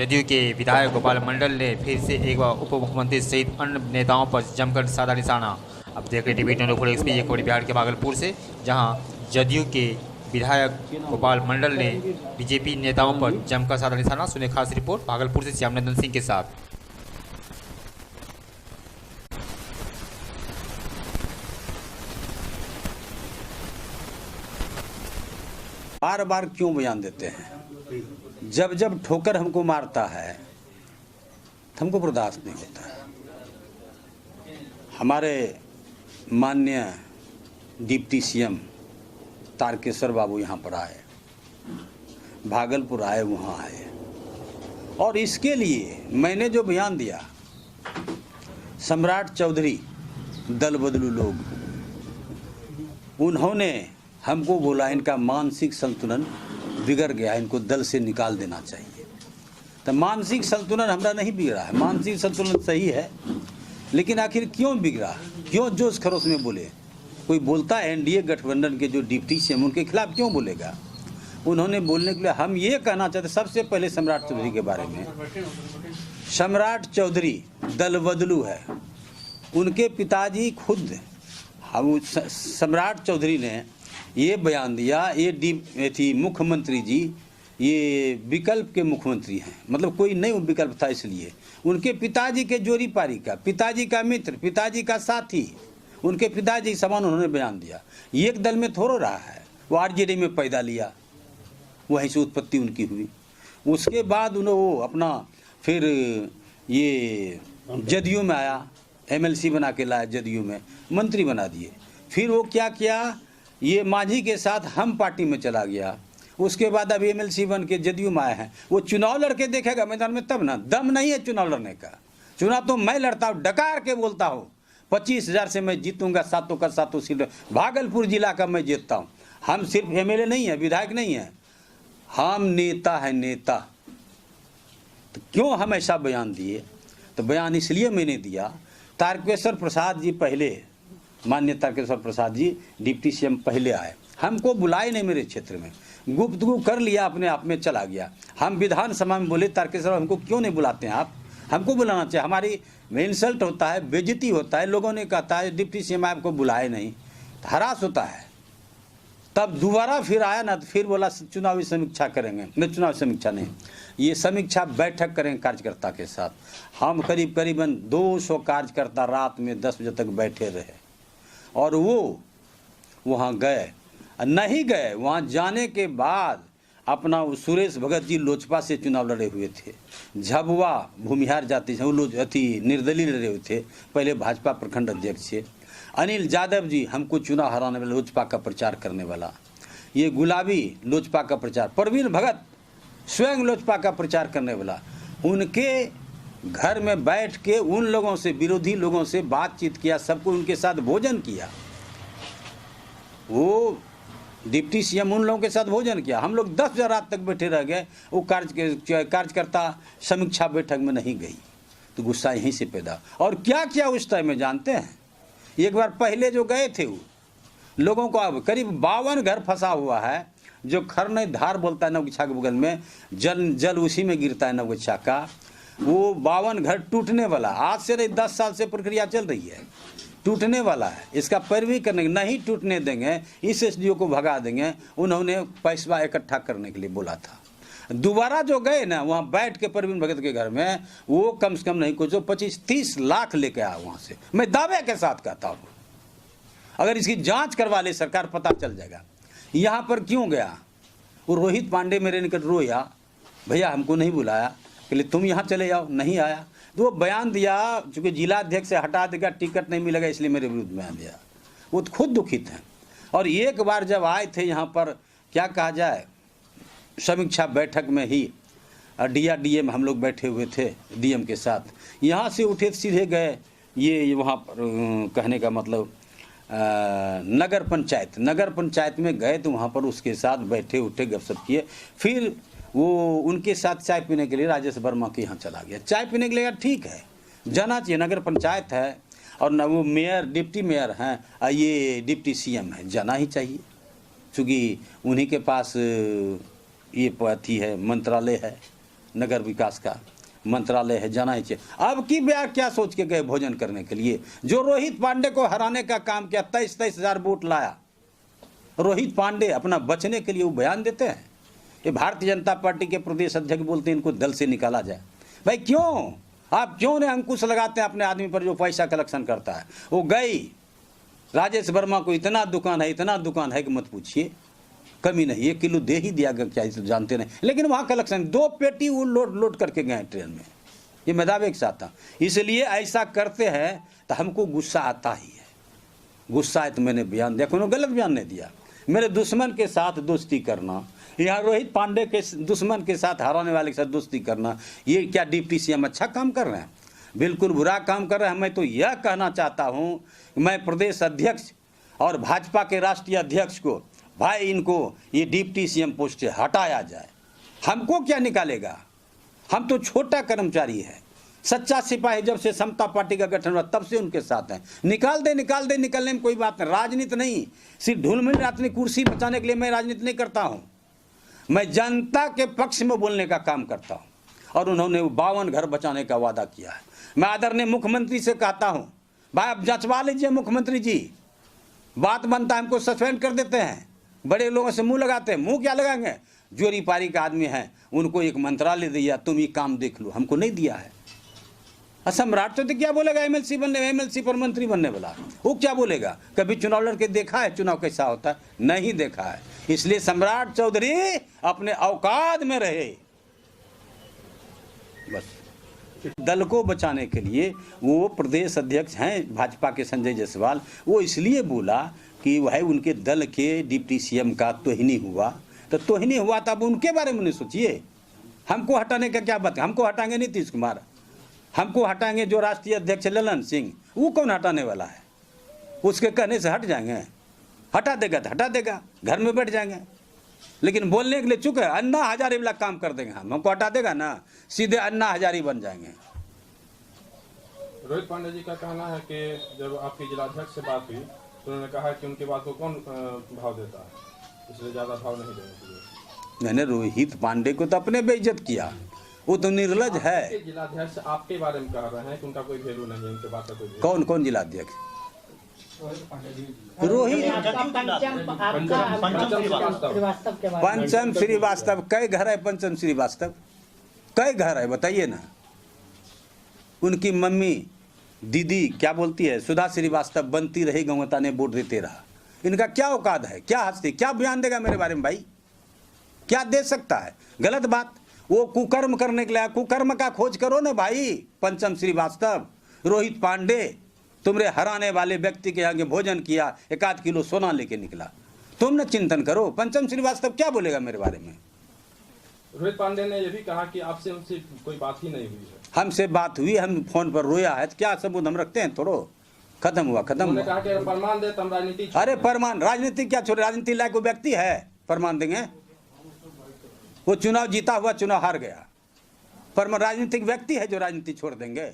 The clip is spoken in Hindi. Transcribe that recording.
जदयू के विधायक गोपाल मंडल ने फिर से एक बार उप मुख्यमंत्री सहित अन्य नेताओं पर जमकर साधा निशाना। अब देख रहे टीवी 24 एक्सपी एक खबर बिहार के भागलपुर से, जहां जदयू के विधायक गोपाल मंडल ने बीजेपी नेताओं पर जमकर साधा निशाना। सुने खास रिपोर्ट भागलपुर से श्यामनंदन सिंह के साथ। बार बार क्यों बयान देते हैं? जब जब ठोकर हमको मारता है तो हमको बर्दाश्त नहीं होता है। हमारे माननीय डिप्टी सीएम तारकेश्वर बाबू यहाँ पर आए, भागलपुर आए, वहाँ आए, और इसके लिए मैंने जो बयान दिया, सम्राट चौधरी दल बदलू लोग, उन्होंने हमको बोला इनका मानसिक संतुलन बिगड़ गया, इनको दल से निकाल देना चाहिए। तो मानसिक संतुलन हमारा नहीं बिगड़ा है, मानसिक संतुलन सही है, लेकिन आखिर क्यों बिगड़ा, क्यों जोश खरोश में बोले? कोई बोलता है एनडीए गठबंधन के जो डिप्टी सीएम, उनके खिलाफ क्यों बोलेगा? उन्होंने बोलने के लिए हम ये कहना चाहते, सबसे पहले सम्राट चौधरी के बारे में। सम्राट चौधरी दल बदलू है, उनके पिताजी खुद सम्राट चौधरी ने ये बयान दिया, ये थी मुख्यमंत्री जी, ये विकल्प के मुख्यमंत्री हैं, मतलब कोई नहीं विकल्प था, इसलिए उनके पिताजी के जोरी पारी का, पिताजी का मित्र, पिताजी का साथी, उनके पिताजी समान उन्होंने बयान दिया। एक दल में थोड़ा रहा है, वो आरजेडी में पैदा लिया, वहीं से उत्पत्ति उनकी हुई। उसके बाद उन्होंने अपना फिर ये जदयू में आया, एमएलसी बना के लाया, जदयू में मंत्री बना दिए। फिर वो क्या किया, ये मांझी के साथ हम पार्टी में चला गया। उसके बाद अब एमएलसी बन के जदयू में आए हैं। वो चुनाव लड़के देखेगा मैदान में, तब ना, दम नहीं है चुनाव लड़ने का। चुनाव तो मैं लड़ता हूँ, डकार के बोलता हूँ, 25,000 से मैं जीतूंगा, सातों का सातों सीट भागलपुर जिला का मैं जीतता हूँ। हम सिर्फ एमएलए नहीं है, विधायक नहीं है, हम नेता है, नेता। तो क्यों हम ऐसा बयान दिए? तो बयान इसलिए मैंने दिया, तारकेश्वर प्रसाद जी पहले, माननीय तारकेश्वर प्रसाद जी डिप्टी सीएम पहले आए, हमको बुलाए नहीं, मेरे क्षेत्र में गुफ्तगू कर लिया, अपने आप में चला गया। हम विधानसभा में बोले, तारकेश्वर हमको क्यों नहीं बुलाते हैं आप? हमको बुलाना चाहिए, हमारी इंसल्ट होता है, बेइज्जती होता है, लोगों ने कहता है डिप्टी सीएम आपको बुलाए नहीं, हरास होता है। तब दोबारा फिर आया ना, तो फिर बोला चुनावी समीक्षा करेंगे। नहीं, चुनावी समीक्षा नहीं, ये समीक्षा बैठक करेंगे कार्यकर्ता के साथ। हम करीबन 200 कार्यकर्ता रात में 10 बजे तक बैठे रहे, और वो वहाँ गए, नहीं गए, वहाँ जाने के बाद अपना सुरेश भगत जी लोजपा से चुनाव लड़े हुए थे, झबुआ भूमिहार जाति से वो निर्दलीय लड़े हुए थे, पहले भाजपा प्रखंड अध्यक्ष थे। अनिल यादव जी हमको चुनाव हराने वाला, लोजपा का प्रचार करने वाला, ये गुलाबी लोजपा का प्रचार, प्रवीण भगत स्वयं लोजपा का प्रचार करने वाला, उनके घर में बैठ के उन लोगों से, विरोधी लोगों से बातचीत किया, सबको उनके साथ भोजन किया। वो डिप्टी सीएम उन लोगों के साथ भोजन किया। हम लोग 10 बजे रात तक बैठे रह गए, वो कार्यकर्ता समीक्षा बैठक में नहीं गई, तो गुस्सा यहीं से पैदा। और क्या किया उस टाइम में जानते हैं? एक बार पहले जो गए थे, वो लोगों को अब करीब 52 घर फंसा हुआ है, जो खरने धार बोलता है नवगछा के बगल में, जल उसी में गिरता है नवगछा का, वो 52 घर टूटने वाला, आज से नहीं 10 साल से प्रक्रिया चल रही है, टूटने वाला है। इसका पैरवी करने, नहीं टूटने देंगे, इस एसडीओ को भगा देंगे। उन्होंने पैसा इकट्ठा करने के लिए बोला था। दोबारा जो गए ना, वहाँ बैठ के प्रवीण भगत के घर में, वो कम से कम नहीं कुछ 25-30 लाख लेके आया वहाँ से। मैं दावे के साथ कहता हूँ, अगर इसकी जाँच करवा ले सरकार, पता चल जाएगा यहाँ पर क्यों गया। वो रोहित पांडे मेरे निकट रोया, भैया हमको नहीं बुलाया, कि तुम यहाँ चले जाओ, नहीं आया। तो वो बयान दिया, चूँकि जिला अध्यक्ष से हटा देगा, टिकट नहीं मिलेगा, इसलिए मेरे विरुद्ध बयान दिया। वो खुद दुखित हैं। और एक बार जब आए थे यहाँ पर, क्या कहा जाए, समीक्षा बैठक में ही डीआरडीए में हम लोग बैठे हुए थे डीएम के साथ, यहाँ से उठे सीधे गए ये वहाँ पर, कहने का मतलब नगर पंचायत में गए, तो वहाँ पर उसके साथ बैठे उठे, गपशप किए। फिर वो उनके साथ चाय पीने के लिए राजेश वर्मा के यहाँ चला गया। चाय पीने के लिए ठीक है, जाना चाहिए, नगर पंचायत है, और न वो मेयर, डिप्टी मेयर हैं, ये डिप्टी सीएम है, जाना ही चाहिए, चूँकि उन्हीं के पास ये अथी है, मंत्रालय है, नगर विकास का मंत्रालय है, जाना ही चाहिए। अब की ब्याह क्या सोच के गए भोजन करने के लिए? जो रोहित पांडे को हराने का काम किया, 23 हज़ार वोट लाया रोहित पांडे, अपना बचने के लिए वो बयान देते हैं। ये भारतीय जनता पार्टी के प्रदेश अध्यक्ष बोलते हैं इनको दल से निकाला जाए। भाई क्यों? आप क्यों ने अंकुश लगाते हैं अपने आदमी पर जो पैसा कलेक्शन करता है? वो गई राजेश वर्मा को इतना दुकान है कि मत पूछिए, कमी नहीं, 1 किलो दे ही दिया क्या तो जानते नहीं, लेकिन वहाँ कलेक्शन 2 पेटी वो लोड करके गए ट्रेन में। ये मैं दावे के साथ था। इसलिए ऐसा करते हैं तो हमको गुस्सा आता ही है। गुस्सा है तो मैंने बयान दिया, कोनो गलत बयान नहीं दिया। मेरे दुश्मन के साथ दोस्ती करना, यहाँ रोहित पांडे के दुश्मन के साथ, हराने वाले के साथ दोस्ती करना, ये क्या डिप्टी सीएम अच्छा काम कर रहे हैं? बिल्कुल बुरा काम कर रहे हैं। मैं तो यह कहना चाहता हूँ, मैं प्रदेश अध्यक्ष और भाजपा के राष्ट्रीय अध्यक्ष को, भाई इनको ये डिप्टी सीएम पोस्ट से हटाया जाए। हमको क्या निकालेगा? हम तो छोटा कर्मचारी है। सच्चा सिपाही जब से समता पार्टी का गठन हुआ तब से उनके साथ हैं। निकाल दे, निकलने में कोई बात नहीं। राजनीति नहीं, सिर्फ ढुलमिल अपनी कुर्सी बचाने के लिए मैं राजनीति नहीं करता हूँ। मैं जनता के पक्ष में बोलने का काम करता हूँ। और उन्होंने 52 घर बचाने का वादा किया है। मैं आदरणीय मुख्यमंत्री से कहता हूँ, भाई अब जंचवा लीजिए मुख्यमंत्री जी। बात बनता है हमको सस्पेंड कर देते हैं, बड़े लोगों से मुंह लगाते हैं। मुंह क्या लगाएंगे? जोरी पारी का आदमी है, उनको एक मंत्रालय दिया, तुम ये काम देख लो, हमको नहीं दिया है। सम्राट तो क्या बोलेगा? एमएलसी पर मंत्री बनने वाला वो क्या बोलेगा? कभी चुनाव लड़के देखा है? चुनाव कैसा होता है? नहीं देखा है। इसलिए सम्राट चौधरी अपने औकात में रहे। बस दल को बचाने के लिए वो प्रदेश अध्यक्ष हैं भाजपा के संजय जायसवाल, वो इसलिए बोला कि वह उनके दल के डिप्टी सीएम का तोहिनी हुआ। तो तोहिनी हुआ तब उनके बारे में नहीं सोचिए। हमको हटाने का क्या बात? हमको हटाएंगे नीतीश कुमार, हमको हटाएंगे जो राष्ट्रीय अध्यक्ष ललन सिंह, वो कौन हटाने वाला है? उसके कहने से हट जाएंगे? हटा देगा तो हटा देगा, घर में बैठ जाएंगे। लेकिन बोलने के लिए चुप है। अन्ना हजारी वाला काम कर देंगे हम, हमको हटा देगा ना, सीधे अन्ना हजारी बन जाएंगे। रोहित पांडे जी का कहना है कि जब आपकी जिलाध्यक्ष से बात हुई तो उन्होंने कहा कि उनकी बात को कौन भाव देता है, इसलिए ज़्यादा भाव नहीं देना चाहिए। मैंने रोहित पांडे को तो अपने बेइज्जत किया, वो तो निर्लज है। जिलाध्यक्ष आपके बारे में कह रहे हैं कि उनका कोई वैल्यू नहीं है, उनके बात का कोई value कौन जिलाध्यक्ष? रोहित पंचम श्रीवास्तव। कई घर है पंचम श्रीवास्तव? कई घर है बताइए ना। उनकी मम्मी दीदी क्या बोलती है? सुधा श्रीवास्तव बनती रही, गौता ने वोट देते रहा। इनका क्या औकात है? क्या हस्ती, क्या बयान देगा मेरे बारे में? भाई क्या दे सकता है? गलत बात। वो कुकर्म करने के लिए, कुकर्म का खोज करो ना भाई। पंचम श्रीवास्तव, रोहित पांडे, तुमरे हराने वाले व्यक्ति के आगे भोजन किया, 1 किलो सोना लेके निकला। तुम न चिंतन करो। पंचम श्रीवास्तव क्या बोलेगा मेरे बारे में? रोहित पांडे ने यह भी कहा कि आपसे उनसे कोई बात ही नहीं हुई है। हमसे बात हुई, हम फोन पर रोया है, तो क्या सबूत हम रखते हैं? थोड़ो खत्म हुआ। उन्होंने कहा कि फरमान दे तो हम राजनीति। अरे फरमान, राजनीति क्या छोड़े? राजनीति लायक वो व्यक्ति है, फरमान देंगे? वो चुनाव जीता हुआ, चुनाव हार गया। फरमान राजनीतिक व्यक्ति है जो राजनीति छोड़ देंगे?